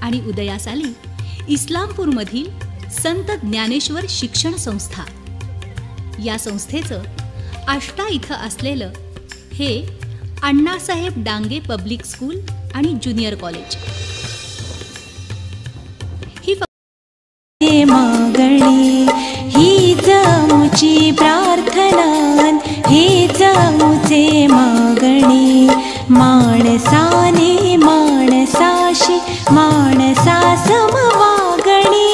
आणि उदयास आली इस्लामपूरमधील संत ज्ञानेश्वर शिक्षण संस्था. या संस्थेचं आष्टा इथं असलेलं हे अण्णासाहेब डांगे पब्लिक स्कूल आणि ज्युनियर कॉलेज. ही मागणी ही जमुची प्रार्थना, ही जमुचे मागणी. माणसाने माणसाशी माणसा समवागणी,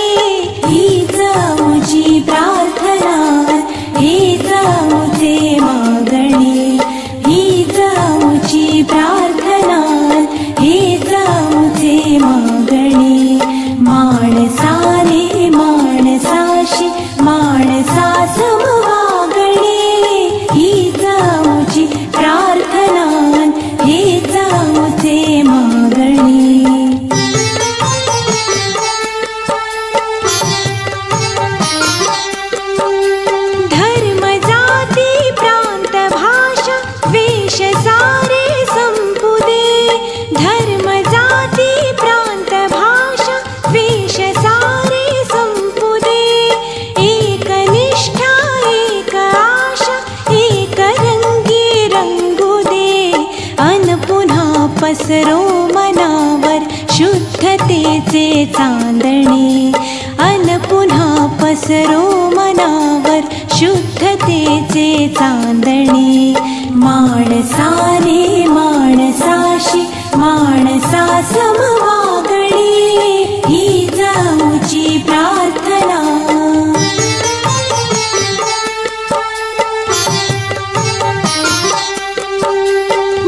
ही जमुची प्रार्थना, ही जमुचे मागणी. ही जमुची प्रार्थना, ही जमुचे मागणी. माणसाने माणसाशी माणसा समवागणी, ही जमुची प्रार्थना, ही जमुचे मागणी. धर्म जाती प्रांत भाषा वेश सारे संपुदे. धर्म जाती प्रांत भाषा वेश सारे संपुदे. एक निष्ठा एक आशा एक रंगी रंगू दे. अन पुन्हा पसरो मनावर शुद्धतेचे चांदणे. अन पुन्हा पसरो मनावर शुद्धतेचे चांदणे. माणसाने माणसाशी माणसा समवागणी, ही जमुची प्रार्थना.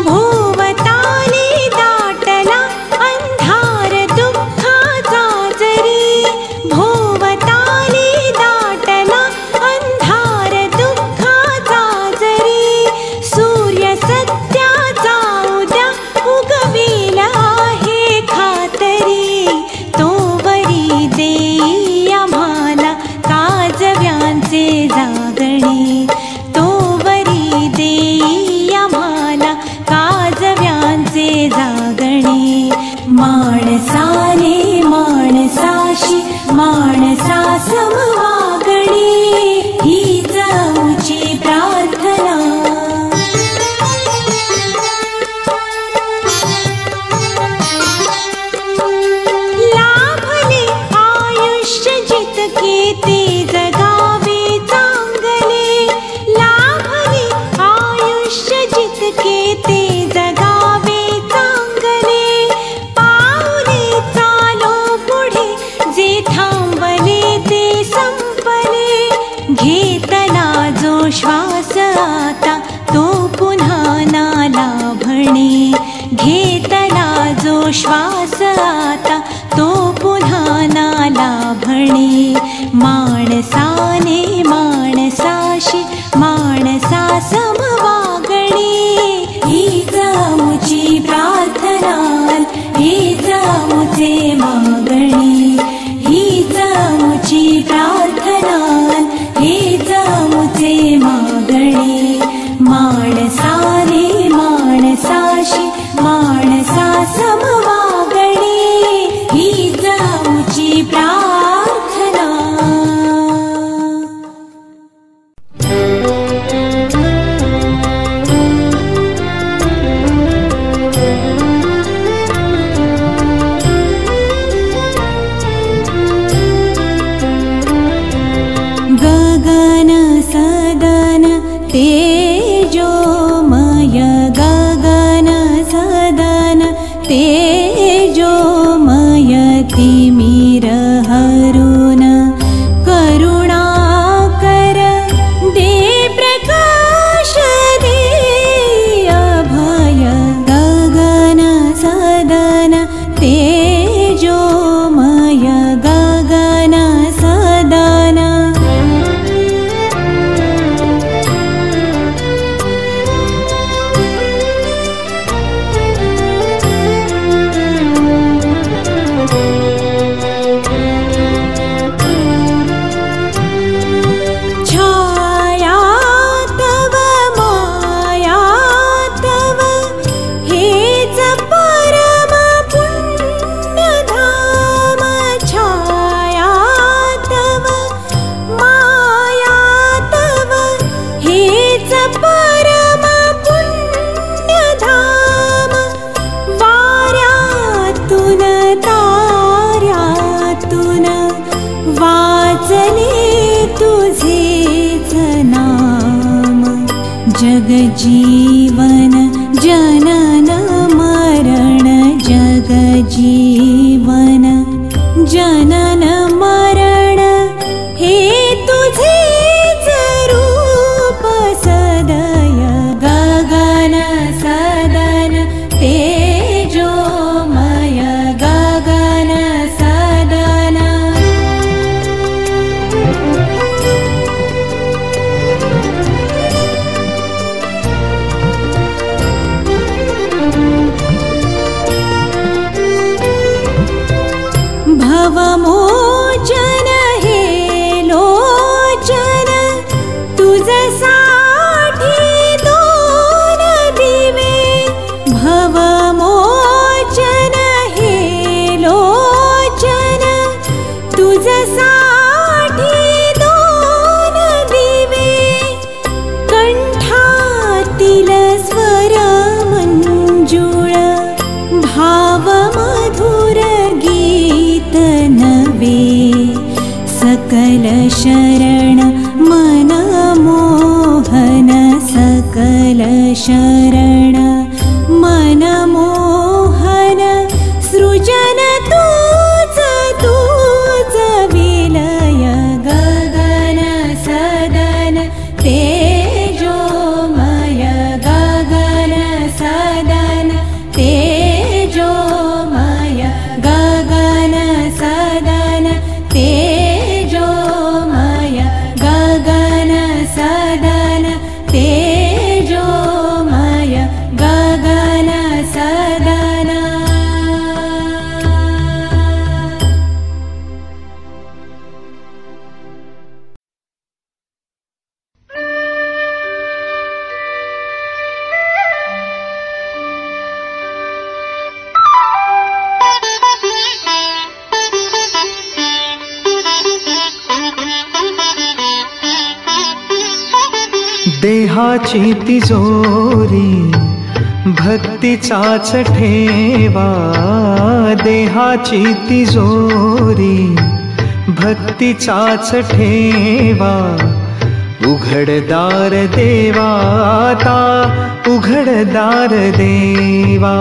भोवताली दाटला अंधार दुःखाचा जरी. भोवताली दाटला अंधार दुःखाचा जरी. सूर्य सत्याचा उद्या उगविला आहे खातरी. तोवरी देई आम्हाला काजव्यांचे जागणे. तोवरी देई आम्हाला काजव्यांचे जागणे. माणसाने माणसाशी माणसा समवागणी, ही जमुची प्रार्थना. लाभले आयुष्य जितके ते जगावे चांगले. लाभले आयुष्य जितके ते जगावे चांगले. पाऊले चालो पुढे जे थांबले ते संपले. घेतला जो श्वास आता तो पुन्हा ना लाभणे. घेतला जो श्वास आता तो पुन्हा ना लाभणे. माणसाने माणसाशी माणसा समवागणी, ही जमुची प्रार्थना, ही जमुचे मागणी. ही जमुची प्रार्थना, ही जमुचे मागणी. माणसाने माणसाशी माणसा समवागणी, ही जमुची प्रार्थना. जगजीवन जनन मरण जगजीवन जनन मरण हे तुझेच रूप सदय गगन सदन तेजोमय गगन सदन भवमोचन हे लोचन तुझसाठी दोन दिवे भवमोचन हे लोचन तुझसाठी दोन दिवे कंठातील स्वर मंजुळ भाव मधुर गीत नवे सकल शरण मन मोहन सकल शरण मन मोहन सृजन तूच तूच विलय गगन सदन तेजोमय गगन सदन तेजोमय गगन सदन तेजोमय गगन सदन तेजोमय गगन सदन देहाची तिजोरी भक्तीचाच ठेवा देहाची तिजोरी भक्तीचाच ठेवा उघडदार देवाता उघडदार देवा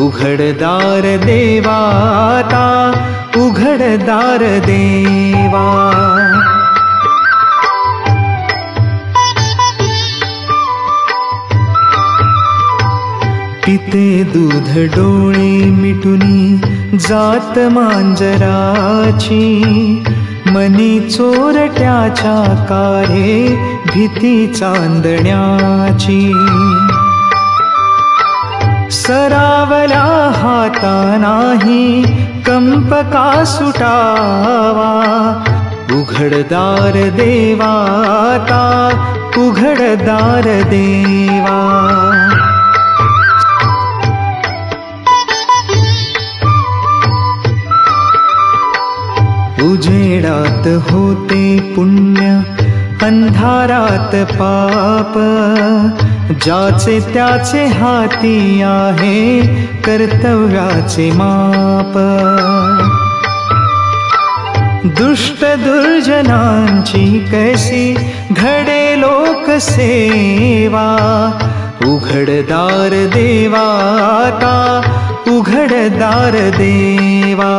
उघडदार देवाता उघडदार देवा पिते दूध डोळे मिटुनी जात मांजराची मनी चोरट्याच्या कारे भीती चांदण्याची सरावल्या हाता नाही कंप का सुटावा उघडदार देवाता उघडदार देवा उजेडात होते पुण्य अंधारात पाप ज्याचे त्याचे हाती आहे कर्तव्याचे माप दुष्ट दुर्जनांची कैसी घडे लोकसेवा उघडदार देवाता उघडदार देवा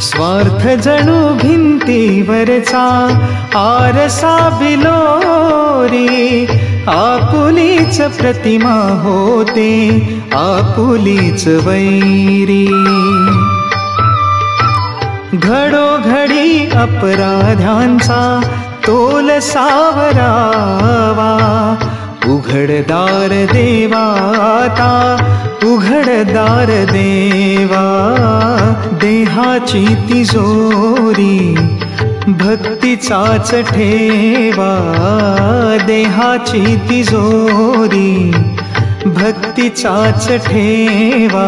स्वार्थ जणू भिंतीवरचा आरसा बिलोरी आपुलीच प्रतिमा होते आपुलीच वैरी घडोघडी अपराध्यांचा तोल सावरावा उघडदार देवाता उघडदार देवा देहाची तिजोरी भक्तीचाच ठेवा देहाची तिजोरी भक्तीचाच ठेवा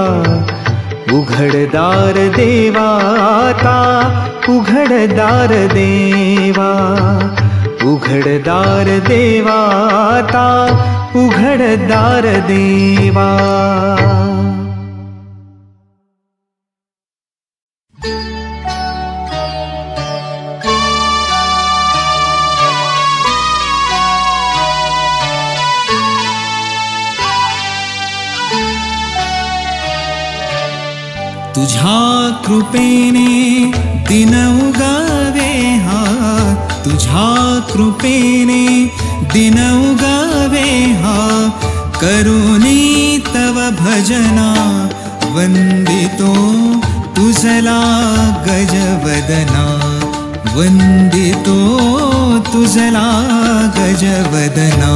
उघडदार देवाता उघडदार देवा उघडदार देवाता उघडदार देवा तुझ्या कृपेने दिन उगावे हा, तुझ्या कृपेने दिन उगावे हा, करुणी तव भजना वंदितो तुझला गजवदना, वंदितो तुझला गजवदना।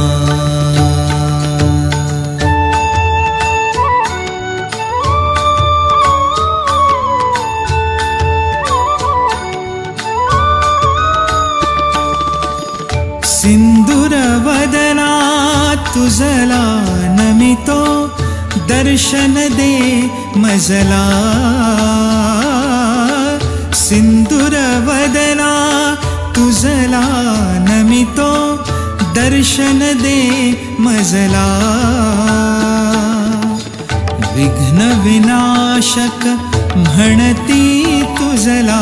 सिंदूरवदना तुझला नमितो दर्शन दे मजला, सिंदूरवदना तुझला नमितो दर्शन दे मजला। विघ्न विनाशक म्हणती तुझला,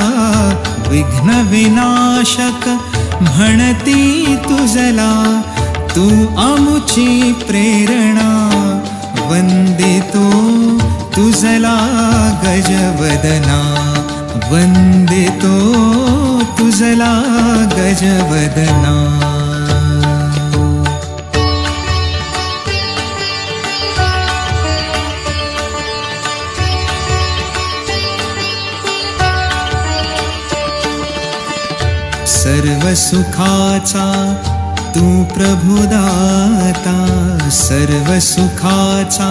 विघ्न विनाशक म्हणती तुझला, तू आमुची प्रेरणा वंदितो तुझला गजवदना, वंदितो तुझला गजवदना। सर्व सुखाचा तू प्रभुदाता, सर्व सुखाचा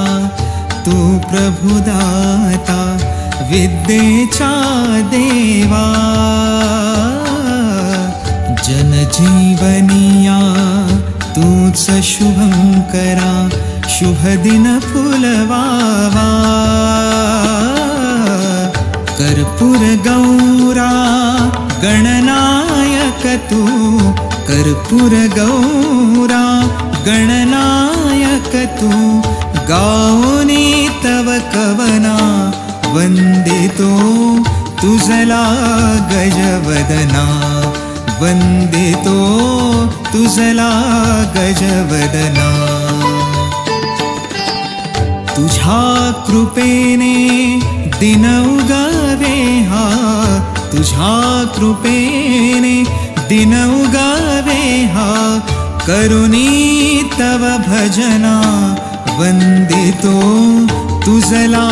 तू प्रभुदाता, विद्येचा देवा जनजीवनिया तूच शुभंकरा, शुभ दिन फुलवावा। कर्पूर गौरा गणनायक तू, कर्पूर गौरा गणनायक तू, गाओनी तव कवना वंदितो तुझला गजवदना, वंदितो तुझला गजवदना। तुझ्या कृपेने दिन उगावे हा, तुझ्या कृपेने दिन उगावे हा, करुणी तव भजना वंदितो तुझला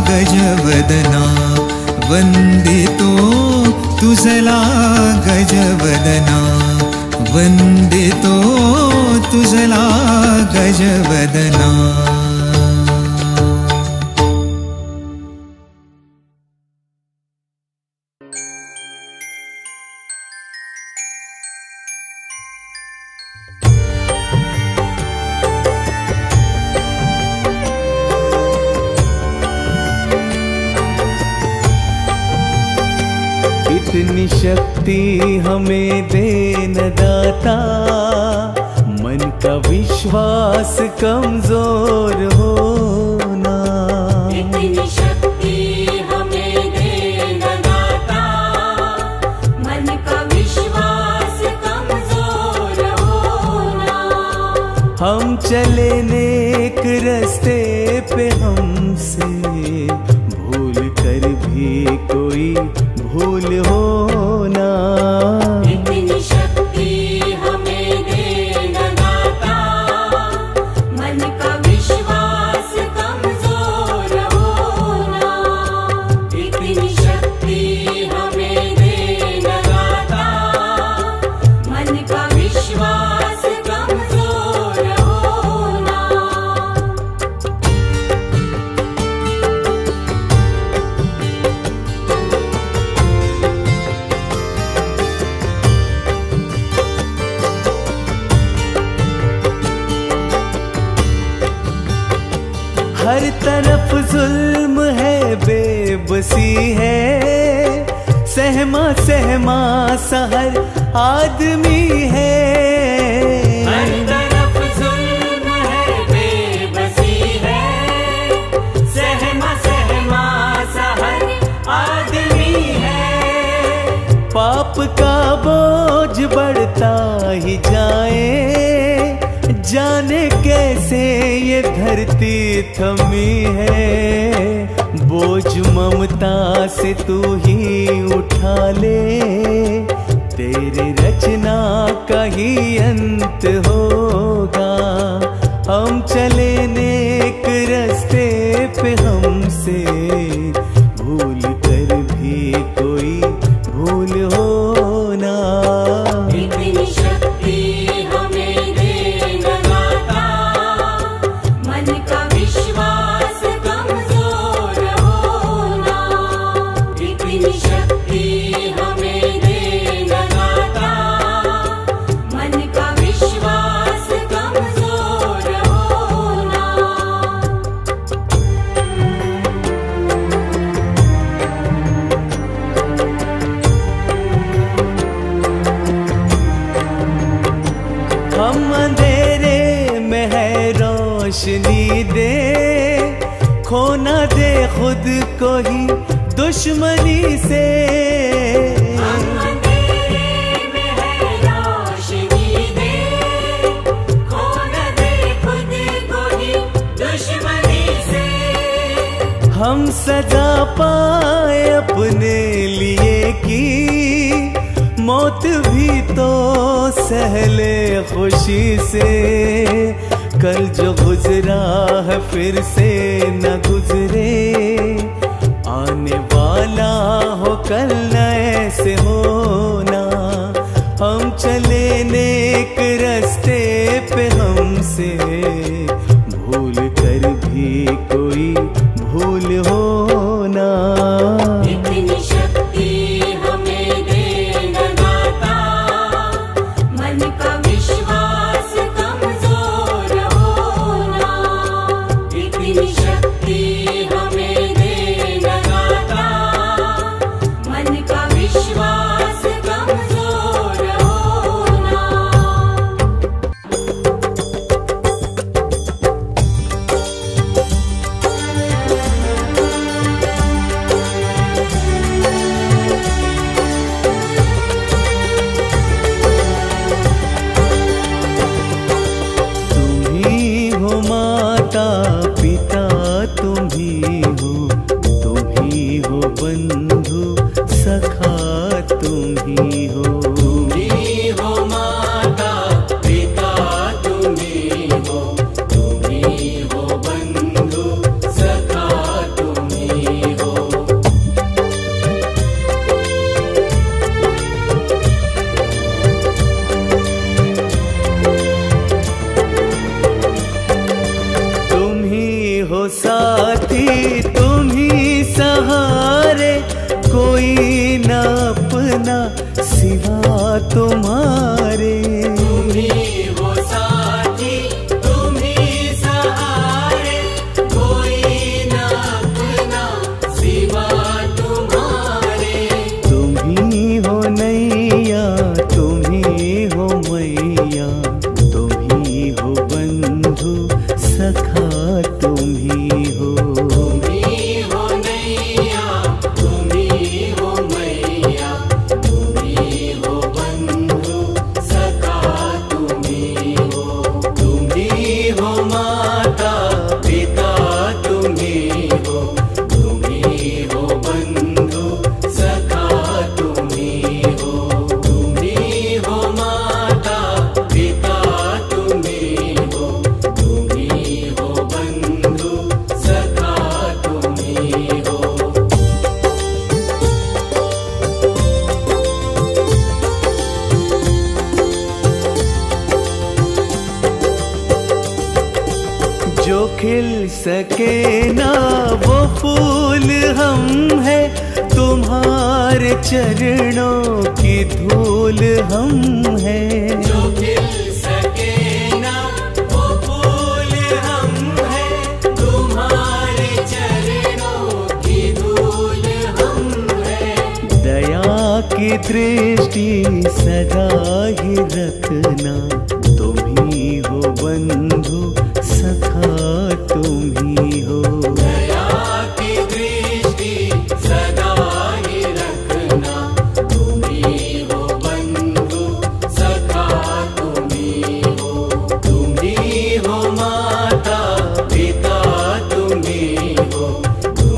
गजवदना, वंदितो तुझला गजवदना, वंदितो तुझला गजवदना। इतनी शक्ति हमें देन दाता, मन का विश्वास कमजोर होना। इतनी शक्ति हमें देन दाता, मन का विश्वास कमजोर होना। हम चले नेक रास्ते पे, हमसे भूल कर भी कोई भूल होना। इतनी शक्ति हमें देन दाता, मन का विश्वास कमजोर होना। इतनी शक्ति हमें देन दाता, मन का विश्वास कमजोर होना। हर तरफ जुल्म है, बेबसी है, सहमा सहमा सा हर आदमी है। हर तरफ जुल्म है, बेबसी है, सहमा सहमा सा हर आदमी है। पाप का बोझ बढ़ता ही जाए, जाने कैसे ये धरती थमी है। बोझ ममता से तू ही उठा ले, तेरी रचना का ही अंत होगा। हम चले नेक रास्ते पे, हमसे भूल कर भी कोई भूल हो ना। इतनी शक्ति हमें दे दाता, मन का विश्वास कमजोर होना। इतनी शक्ति हमें दे दाता, मन का विश्वास कमजोर होना। हम अंधेरे में है रोशनी दे, खोना दे खुद को ही दुश्मनी से। हम अंधेरे में है रोशनी दे, खो न दे खुद को ही दुश्मनी से। हम सजा पाए अपने लिए की, मौत भी तो सहले खुशी से। कल जो गुजरा है फिर से न गुजरे, आने वाला हो कल न ऐसे होना। हम चले नेक रास्ते पे, हमसे भूल कर भी कोई भूल होना। इतनी शक्ति हमें दे दाता, मन का विश्वास कमजोर होना। इतनी शक्ति हमें दे दाता, मन का विश्वास कमजोर होना। तुम ही हो माता पिता, तुम ही हो बंधु सखा, तुम ही हो। हो माता पिता, तुम ही हो बंधु सखा, तुम ही हो। तुम ही हो साथी, तुम ही सहारे, कोई न अपना सिवा तुम्हारे। तुम ही हो साथी, तुम ही सहारे, कोई न अपना सिवा तुम्हारे। तुम ही हो नैया, तुम ही हो मैया, तुम ही हो बंधु सखा, तुम ही हो। तुम ही हो नैया, तुम ही हो मैया, तुम ही हो बंधु सखा, तुम ही हो। तुम ही हो माता पिता, तुम ही हो बंधु सखा, तुम ही हो। तुम ही हो माता पिता, तुम ही हो बंधु सखा, तुम ही हो। जो खिल सके ना वो फूल हम है, तुम्हारे चरणों की धूल हम है। जो खिल सके ना वो फूल हम है, तुम्हारे चरणों की धूल हम है। दया की दृष्टि सदा ही रखना, तुम ही हो बंधु सखा, तुम ही हो। दया की दृष्टि सदा ही रखना, तुम ही हो बंधु सखा, तुम ही हो। तुम ही हो माता पिता, तुम ही हो बंधु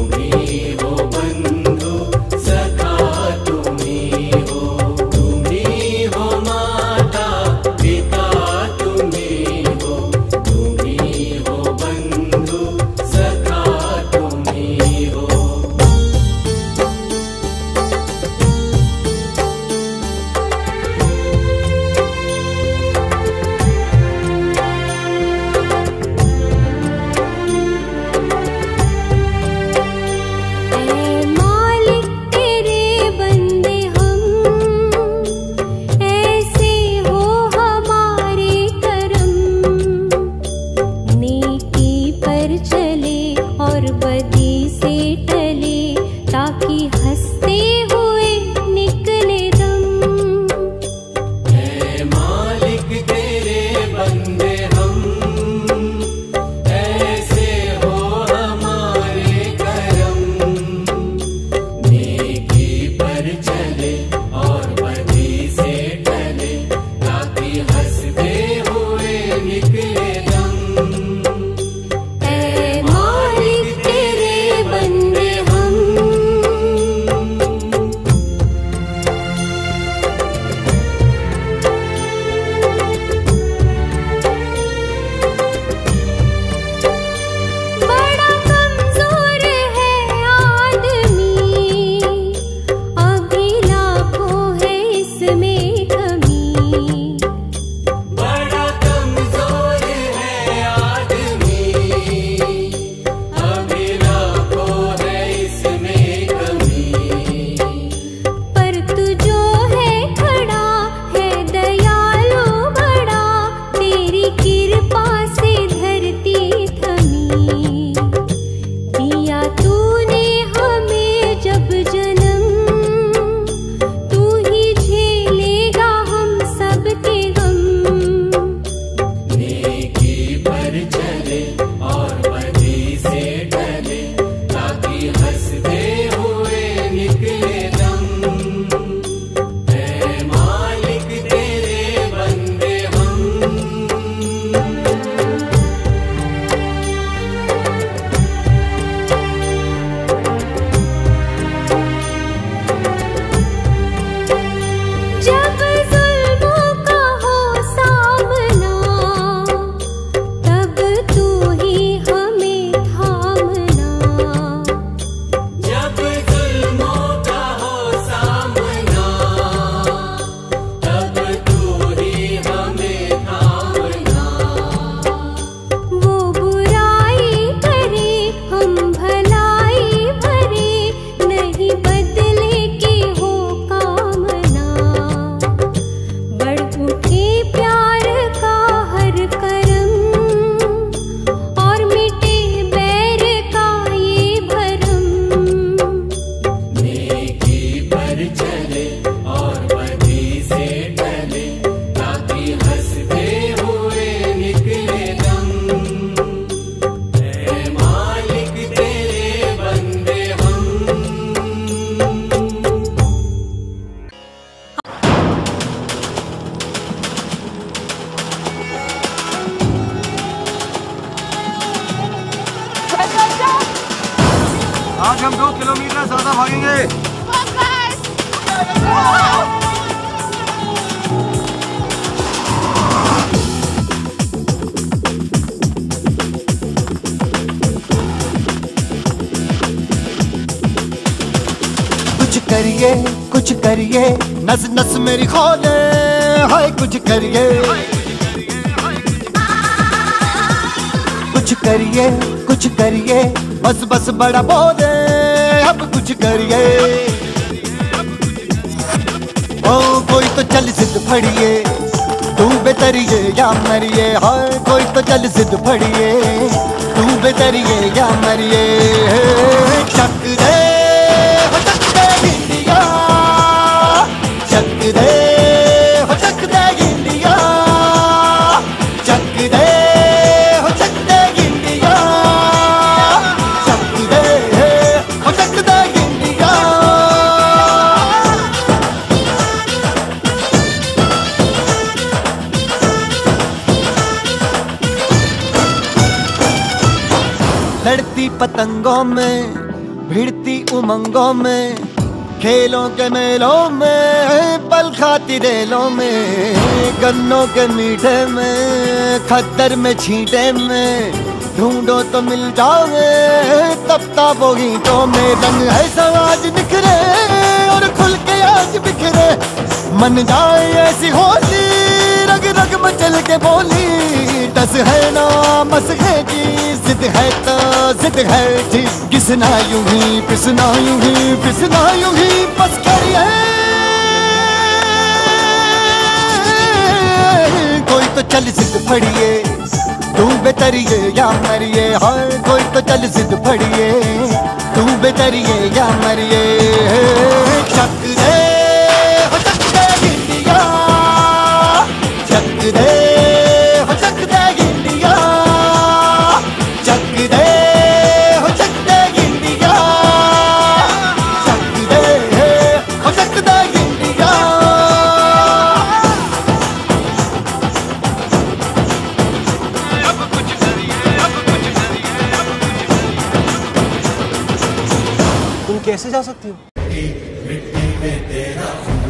उठे प्यार का हर करम और मिटे बैर का ये भरम। नेकी पर चले और बदी से टले ताकि हंसते हुए निकले दम। ऐ मालिक तेरे बंदे हम। आज हम 2 किलोमीटर ज्यादा भागेंगे। कुछ करिए नस नस मेरी खोले, हाय कुछ करिए। कुछ करिए बस बस बड़ा बोले, अब कुछ करिए। ओ कोई तो चल जिद फड़िए, तू बेतरिए या मरिए। हाय कोई तो चल जिद फड़िए, तू बेतरिए या मरिए। चक दे हो चक दे इंडिया, चक दे हो चक दे इंडिया, चक दे हो चक दे इंडिया, चक दे हो चक दे इंडिया। लड़ती पतंगों में, भिड़ती उमंगों में, खेलों के मेलों में, पल खाती रेलों में, गन्नों के मीठे में, खद्दर में छींटे में, ढूंढो तो मिल जाओगे तपताबो ईंटों में। रंग है समाज निखरे और खुल के आज बिखरे, मन जाए ऐसी होली रग रग मचल के बोली। टस है ना मस है जी, जिद है तो जिद है जी, किसना यूं ही पिसना यूं ही पिसना यूं ही बस करिए। कोई तो चल जिद फड़िए, तू बेतरिए या मरिए। हाय कोई तो चल जिद फड़िए, तू बेतरिए या मरिए। चक दे हो चक दे इंडिया, चक दे हो चक दे इंडिया, चक दे हो चक दे इंडिया, चक दे हो चक दे इंडिया। तुम कैसे जा सकती हो? मिट्टी में तेरा खून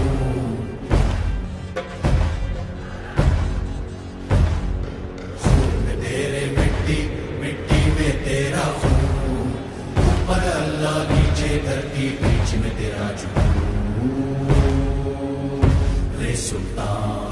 में तेरे, मिट्टी मिट्टी में तेरा खून। ऊपर अल्लाह नीचे धरती, बीच में तेरा जुनून। रे सुल्तान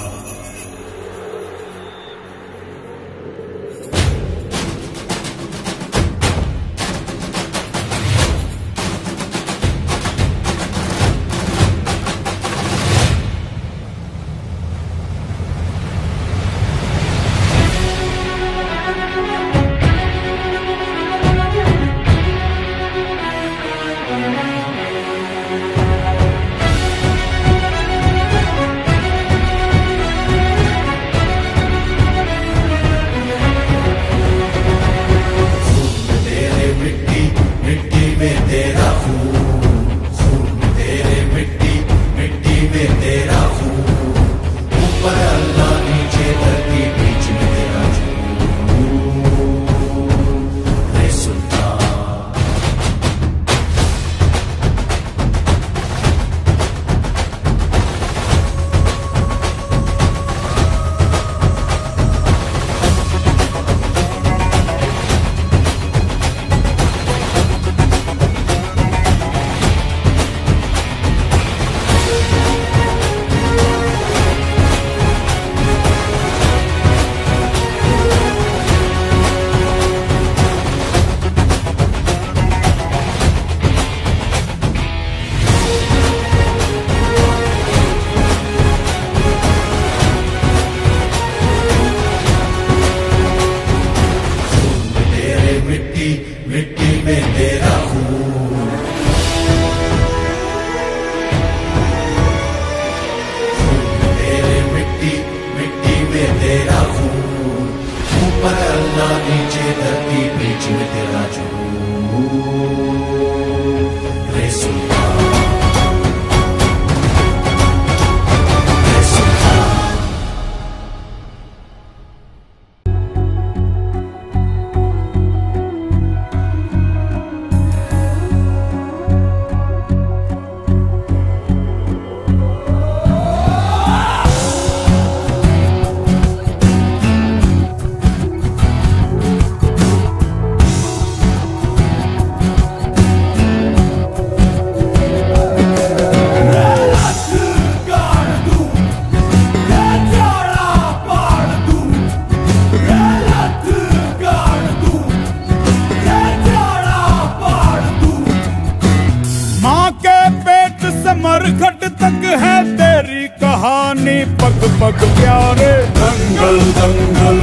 पग प्यारे। दंगल दंगल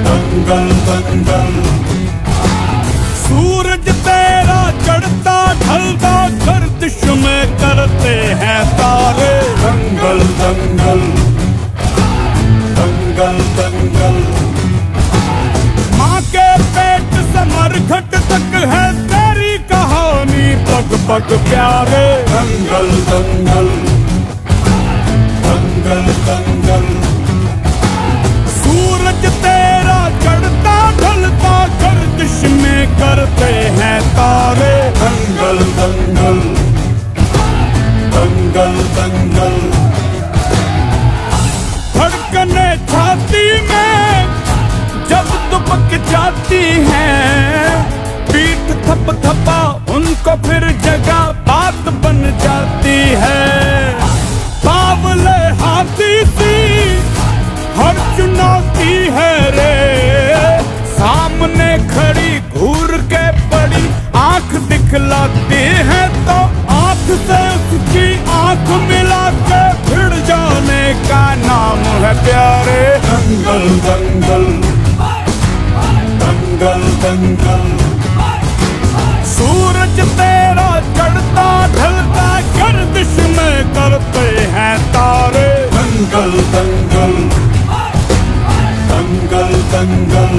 दंगल दंगल, सूरज तेरा चढ़ता ढलता गर्दिश में करते हैं तारे। दंगल दंगल दंगल दंगल, माँ के पेट से मरघट तक है तेरी कहानी पग पग प्यारे। दंगल दंगल दंगल दंगल, सूरज तेरा चढ़ता ढलता गर्दिश में करते हैं तारे। दंगल दंगल दंगल दंगल, धड़कने छाती में जब दुबक जाती हैं, पीठ थप थपा उनको फिर जगह बात बन जाती है। बावले हाथी सी हर चुनौती है रे, सामने खड़ी घूर के पड़ी आंख दिखलाती है तो आंख से उसकी आंख मिला के भिड़ जाने का नाम है प्यारे। दंगल दंगल दंगल दंगल, सूरज तेरा चढ़ता ढलता गर्दिश में करते हैं तारे। दंगल दंगल दंगल दंगल,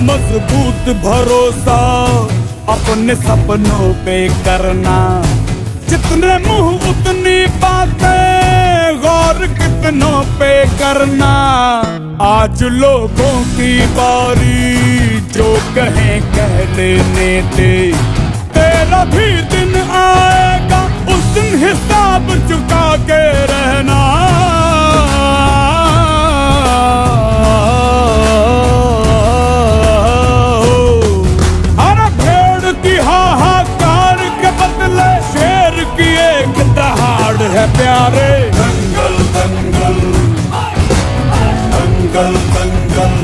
मजबूत भरोसा अपने सपनों पे करना, जितने मुंह उतनी बातें गौर कितनों पे करना। आज लोगों की बारी जो कहें कह लेने दे, तेरा भी दिन आएगा उस दिन हिसाब चुका के रहना। है प्यारे। दंगल दंगल दंगल दंगल,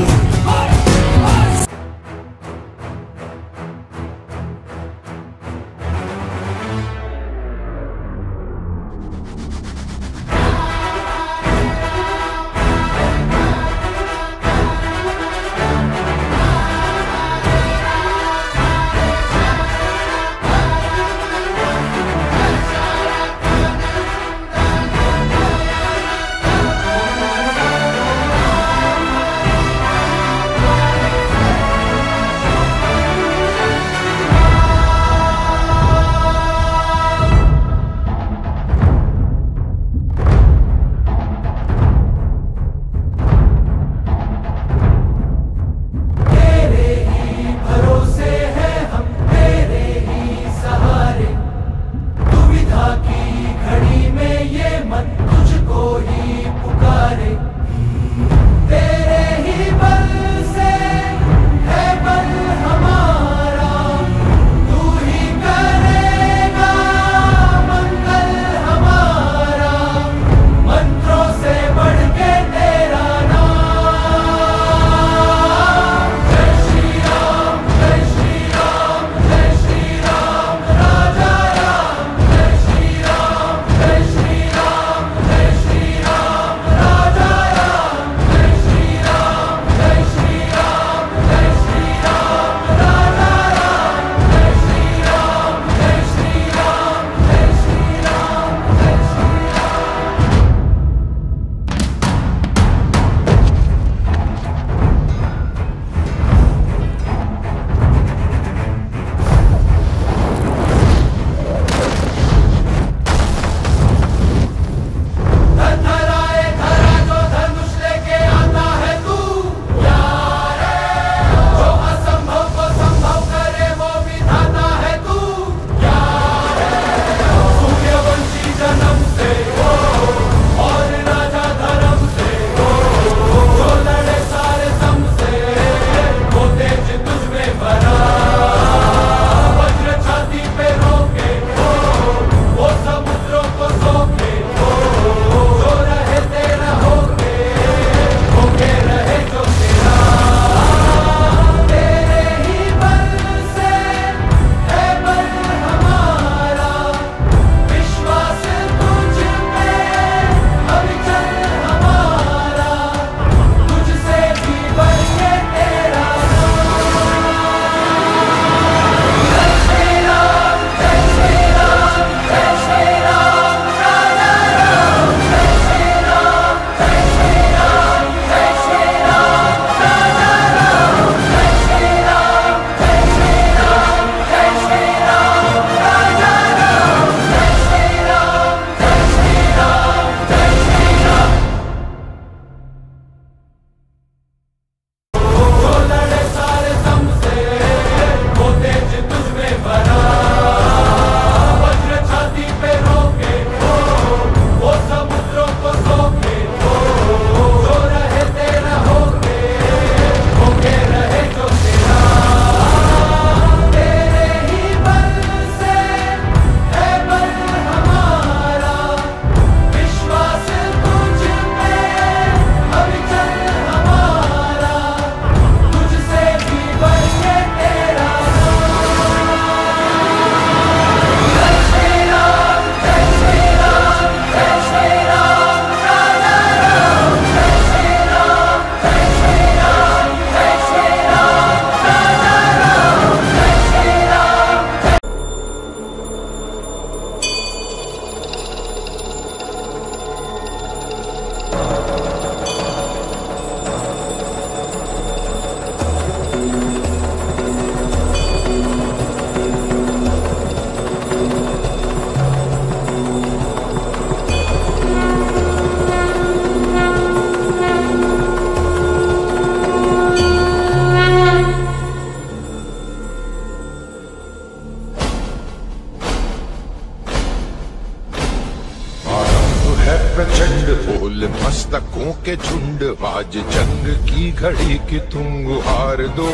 मस्तकों के झुंड आज जंग की घड़ी की तुम गुहार दो।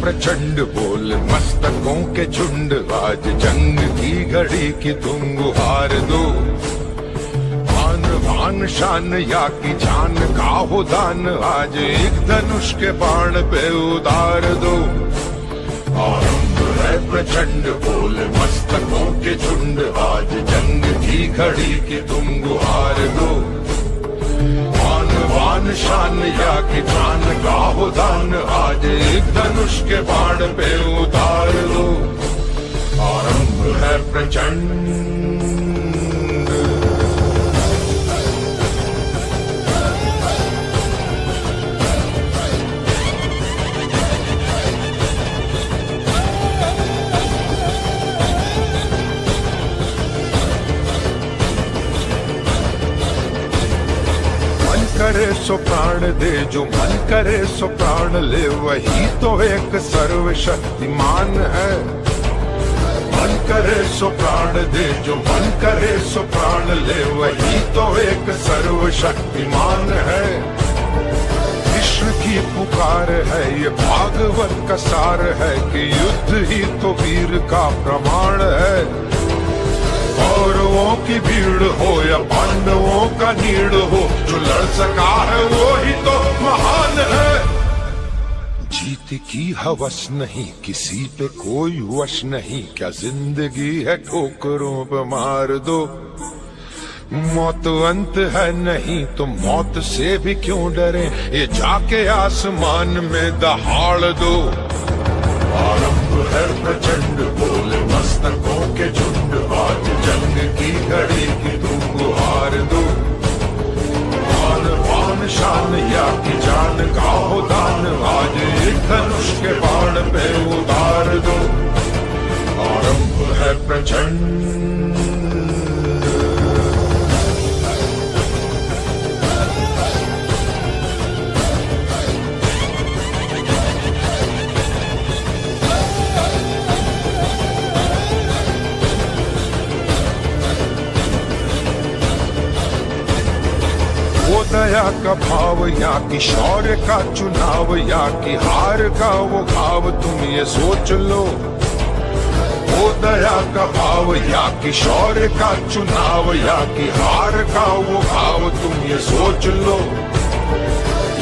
प्रचंड बोल मस्तकों के झुंड आज जंग की घड़ी की तुम गुहार दो। भान भान शान या की जान का हो दान आज एक धनुष के बाण पे उतार दो। आरंभ है प्रचंड बोल मस्तकों के झुंड आज जंग की घड़ी की तुम गुहार दो। वान शान या की जान का हो दान आज एक धनुष के बाण पे उतार दो। आरंभ है प्रचंड। करे सो प्राण दे जो मन करे सो प्राण ले वही तो एक सर्वशक्तिमान है। मन करे सो प्राण दे जो मन करे सो प्राण ले वही तो एक सर्वशक्तिमान है। कृष्ण की पुकार है ये भागवत का सार है कि युद्ध ही तो वीर का प्रमाण है। कौरवों की भीड़ हो या पांडवों का नीड़ हो जो लड़ सका है वो ही तो महान है। जीत की हवस नहीं किसी पे कोई वश नहीं क्या जिंदगी है ठोकरों पे मार दो। मौत अंत है नहीं तो मौत से भी क्यों डरे ये जाके आसमान में दहाड़ दो। आरंभ है प्रचंड बोल मस्तकों के झुंड आज जंग की घड़ी की तुम गुहार दो। वान वान शान या की जान का हो दान आज एक धनुष के बाण पे उतार दो। आरंभ है प्रचंड। दया का भाव या कि शौर्य का चुनाव या कि हार का वो भाव तुम ये सोच लो। वो दया का भाव या कि शौर्य का चुनाव या कि हार का वो भाव तुम ये सोच लो।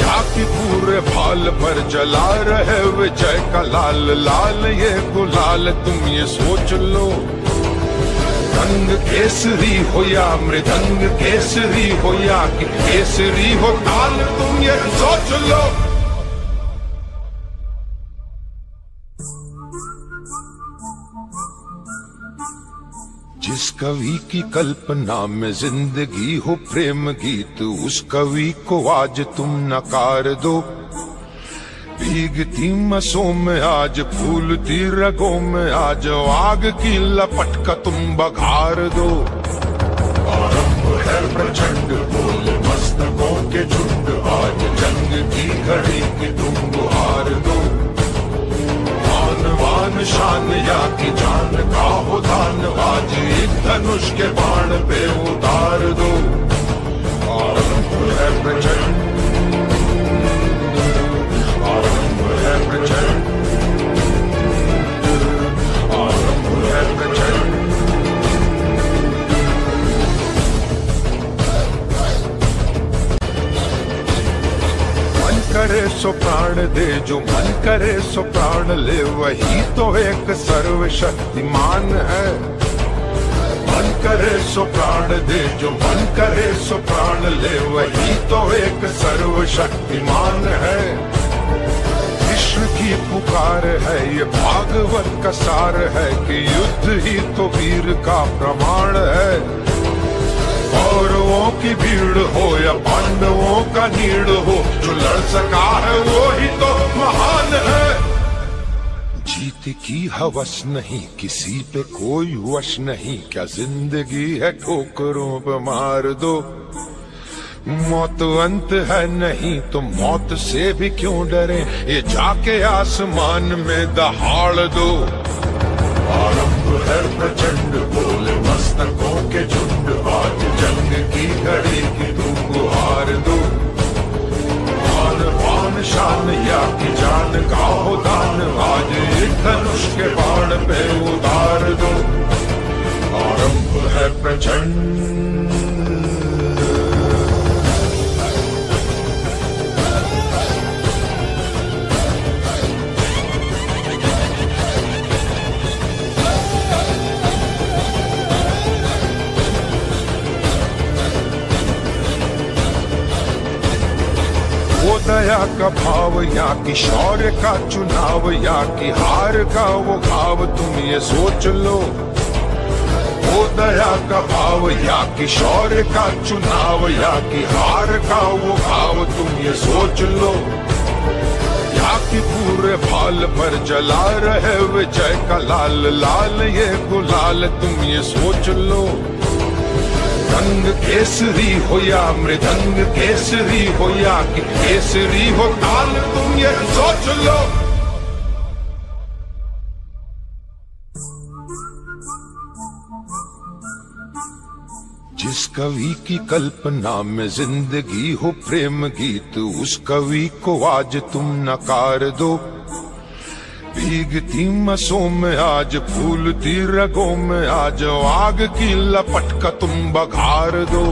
या कि पूरे भाल पर जला रहे विजय का लाल लाल ये गुलाल तुम ये सोच लो। रंग केसरी हो या मृदंग केसरी हो या कि केसरी हो ताल तुम ये सोच लो। जिस कवि की कल्पना में जिंदगी हो प्रेम गीत उस कवि को आज तुम नकार दो। भीगती मसों में आज फूलती रगों में आज आग की लपट का तुम बघार दो। आरंभ है प्रचंड बोल मस्तकों के झुंड आज जंग की घड़ी की तुम गुहार दो। वान वान शान या की जान का हो दान आज एक धनुष के बाण पे उतार दो। आरंभ है प्रचंड। आरंभ है प्रचंड। आरंभ है प्रचंड। मन करे सो प्राण दे जो मन करे सो प्राण ले वही तो एक सर्वशक्तिमान है। मन करे सो प्राण दे जो मन करे सो प्राण ले वही तो एक सर्वशक्तिमान है। कृष्ण की पुकार है ये भागवत का सार है कि युद्ध ही तो वीर का प्रमाण है। कौरवों की भीड़ हो या पांडवों का नीड़ हो जो लड़ सका है वो ही तो महान है। जीत की हवस नहीं किसी पे कोई वश नहीं क्या जिंदगी है ठोकरों पे मार दो। मौत अंत है नहीं तो मौत से भी क्यों डरे, ये जाके आसमान में दहाड़ दो। आरंभ है प्रचंड बोले मस्तकों के झुंड, आज जंग की घड़ी की तुम गुहार दो। मान पान शान या की जान का हो दान, आज एक धनुष के बाण पे उतार दो। आरंभ है प्रचंड। वो दया का भाव या कि शौर्य का चुनाव, या कि हार का वो घाव तुम ये सोच लो। वो दया का भाव या कि शौर्य का चुनाव, या कि हार का वो घाव तुम ये सोच लो। या कि पूरे भाल पर जला रहे विजय का लाल लाल ये गुलाल तुम ये सोच लो। रंग केसरी हो या मृदंग केसरी हो, या कि केसरी हो ताल तुम ये सोच लो। जिस कवि की कल्पना में जिंदगी हो प्रेम गीत, उस कवि को आज तुम नकार दो। भीगती मसों में आज फूलती रगों में आज, आग की लपट का तुम बघार दो।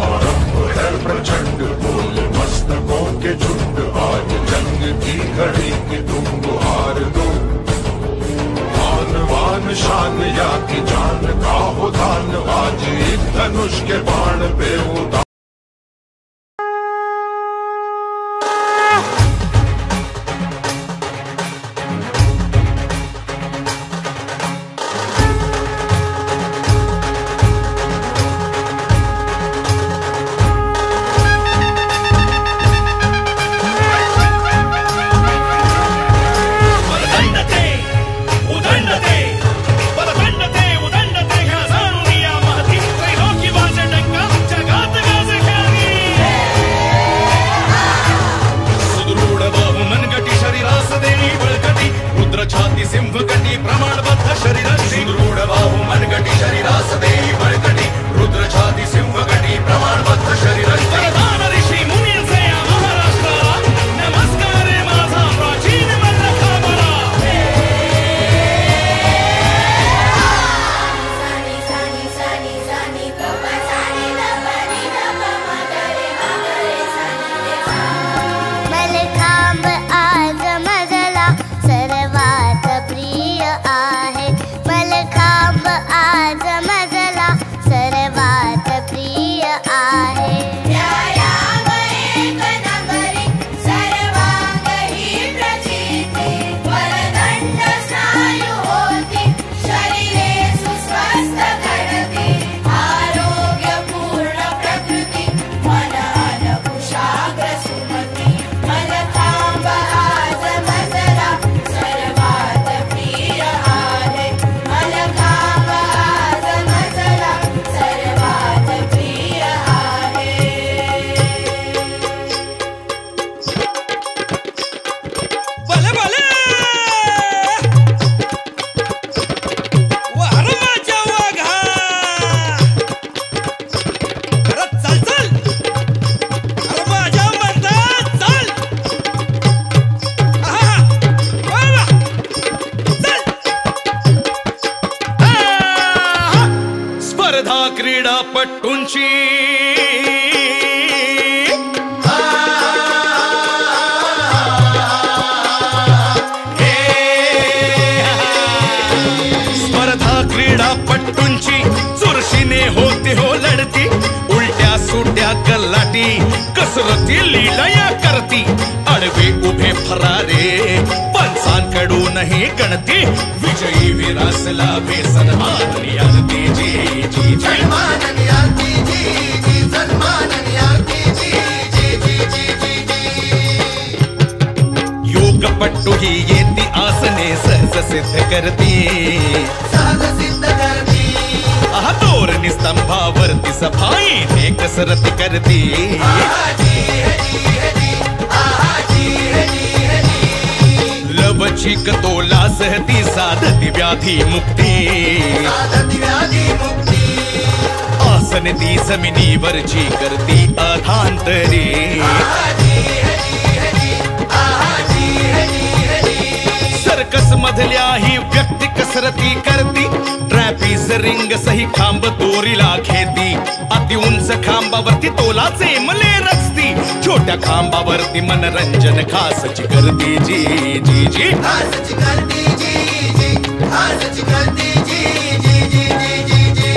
आरंभ है प्रचंड बोले मस्तकों के झुंड, आज जंग की घड़ी की तुम गुहार दो। मान वान शान या की जान का हो दान, आज एक धनुष के बाण पे उतार। क्रीडापटूंची स्पर्धा क्रीडापटूंची चुरशीने होते हो लढती, उलट्या सुट्या गल्लाटी कसरती लीलया करती, अडवे उभे फरारे पंचांकडूनही गणती, विजयी विरासला बेसन्माननी आरती जी जी सन्माननी आरती जी जी सन्माननी आरती जी जी जी जी जी। योगपट्टू ही येती आसने सहज सिद्ध करती, सहज सिद्ध करती, दोरणी स्तंभावरती सफाई ने कसरत कर दी। लवचिक तोला सहती साधती व्याधी मुक्ती। आसन ती जमिनीवरची करती अधांतरी। सर्कस मधल्या ही व्यक्ती कसरती करती। ट्रॅपिज रिंग सही खांब दोरीला घेती। अति उंच खांबावरती तोलाचे मले रचती। छोट्या खांबावरती मनरंजन खासची करती जी जी जी खासची करती जी जी खासची करती जी जी जी जी जी जी।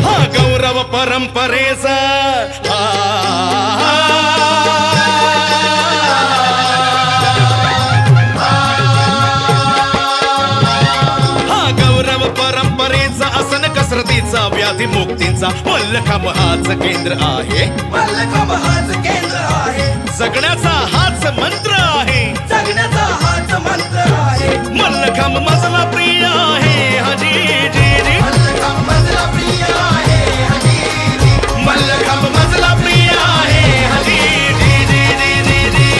हा गौरव परंपरेचा कसरतीचा व्याधी मुक्तीचा मल्लखांब हाच केंद्र आहे। मल्लखांब हाच केंद्र आहे। जगण्याचा हाच मंत्र आहे। जगण्याचा हाच मंत्र आहे। मल्लखांब माझला प्रिय आहे हजी जी जी। मल्लखांब माझला प्रिय आहे हजी जी। मल्लखांब माझला प्रिय आहे हजी जी जी जी जी जी।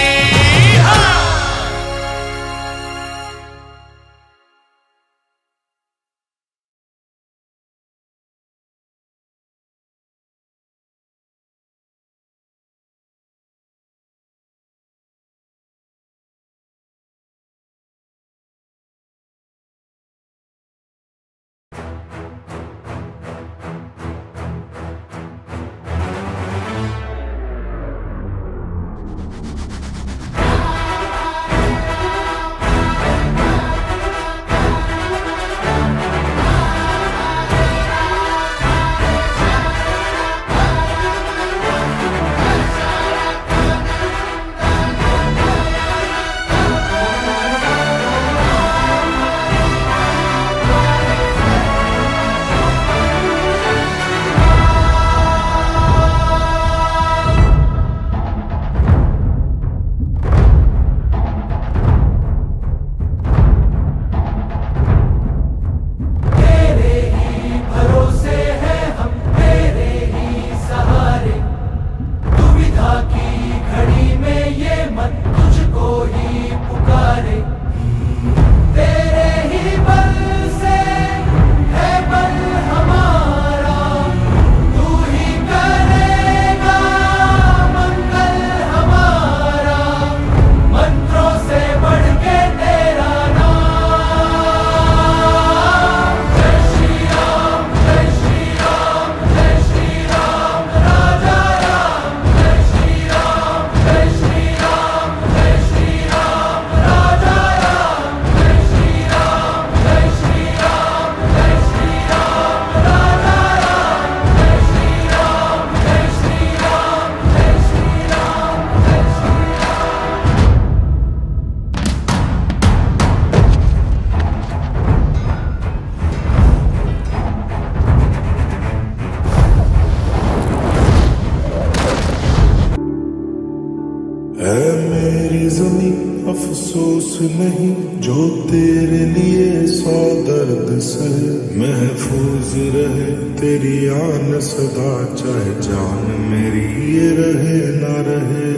अफसोस नहीं जो तेरे लिए सौ दर्द सहे। महफूज रहे तेरी आन सदा, चाहे जान मेरी ये रहे ना रहे।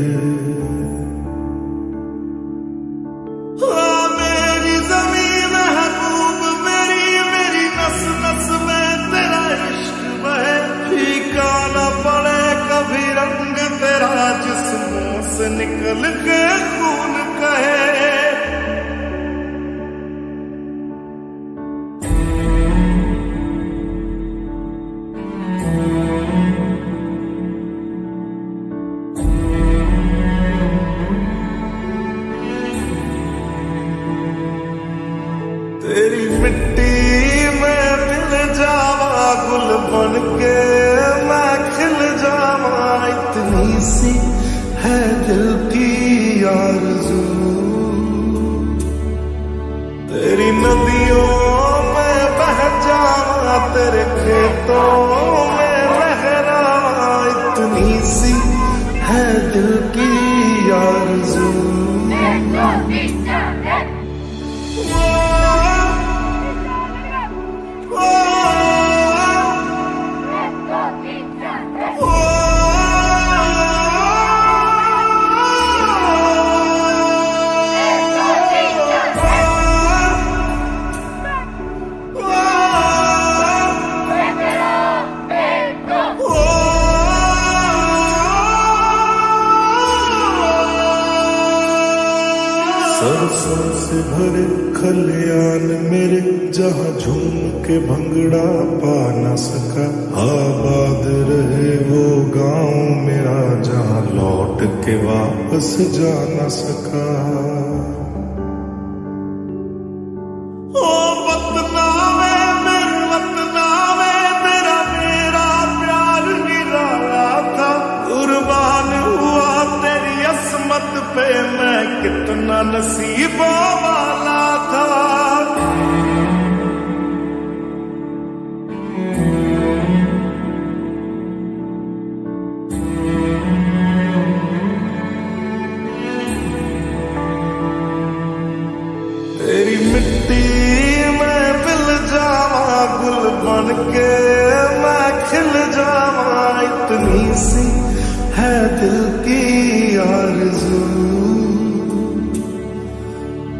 मेरी ज़मीन महबूब मेरी, मेरी नस नस में तेरा इश्क बहे। फीका न पड़े कभी रंग तेरा, जिस्मों से निकल के खून कहे। तेरी मिट्टी में मिल जावा, गुल बन के मैं खिल जावा। इतनी सी है दिल की आरज़ू, सांसों से भरे खलियान मेरे, जहाँ झूम के भंगड़ा पा न सका। आबाद रहे वो गांव मेरा, जहाँ लौट के वापस जा न सका। ओ वतना में मेरे वतना में तेरा मेरा प्यार निराला था। कुर्बान हुआ तेरी असमत पे मैं, कितना नसीबों वाला था। तेरी मिट्टी में मिल जावा, गुल बन के मैं खिल जावा। इतनी सी है दिल की आरज़ू,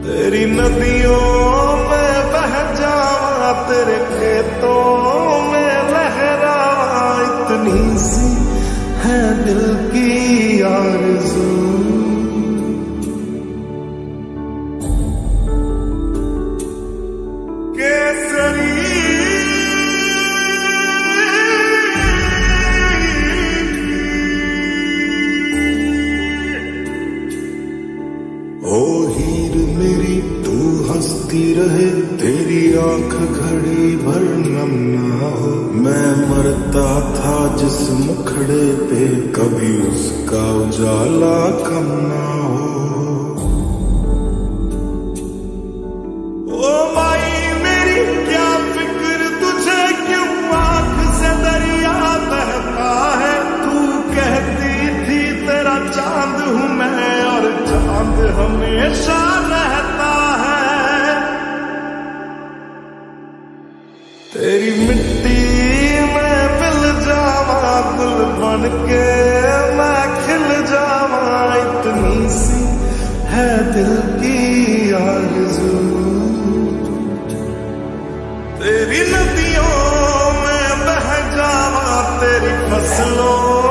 तेरी नदियों में बह जावा, तेरे खेतों में लहरावा। इतनी सी है दिल की आरज़ू। ओ हीर मेरी तू हंसती रहे, तेरी आंख घड़ी भर नम ना हो। मैं मरता था जिस मुखड़े पे, कभी उसका उजाला कम ना हो। ओ माई मेरी क्या फिक्र तुझे, क्यों आंख से दरिया बहता है। तू कहती थी तेरा चांद हूँ मैं, और चांद हमेशा रहता है। तेरी मिट्टी में मिल जावा, गुल बन के मैं खिल जावा। इतनी सी है दिल की आरज़ू, तेरी नदियों में बह जावा, तेरी फसलों